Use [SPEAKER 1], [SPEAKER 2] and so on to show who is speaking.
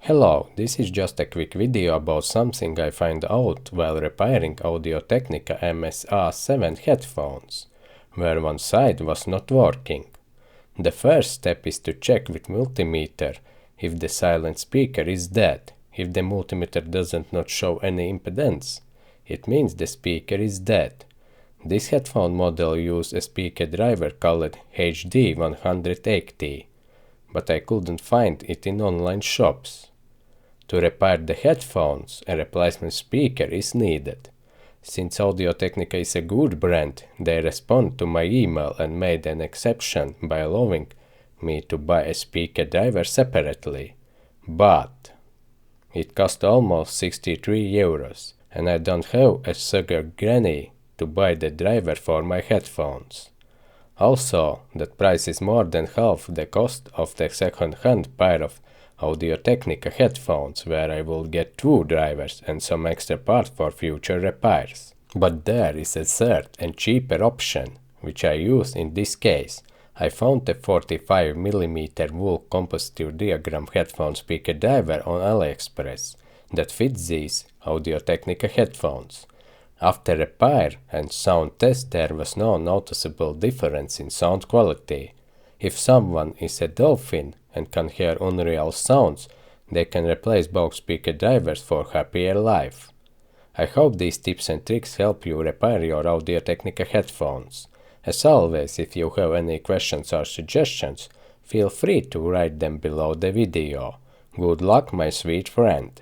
[SPEAKER 1] Hello, this is just a quick video about something I found out while repairing Audio Technica MSR7 headphones, where one side was not working. The first step is to check with multimeter if the silent speaker is dead. If the multimeter doesn't not show any impedance, it means the speaker is dead. This headphone model uses a speaker driver called HD180, but I couldn't find it in online shops. To repair the headphones, a replacement speaker is needed. Since Audio Technica is a good brand, they responded to my email and made an exception by allowing me to buy a speaker driver separately. But it cost almost 63 euros, and I don't have a sugar granny to buy the driver for my headphones. Also, that price is more than half the cost of the second-hand pair of Audio Technica headphones, where I will get 2 drivers and some extra parts for future repairs. But there is a third and cheaper option, which I use in this case. I found a 45mm wool composite diaphragm headphone speaker driver on Aliexpress that fits these Audio Technica headphones. After repair and sound test, there was no noticeable difference in sound quality. If someone is a dolphin and can hear unreal sounds, they can replace both speaker drivers for happier life. I hope these tips and tricks help you repair your Audio Technica headphones. As always, if you have any questions or suggestions, feel free to write them below the video. Good luck, my sweet friend!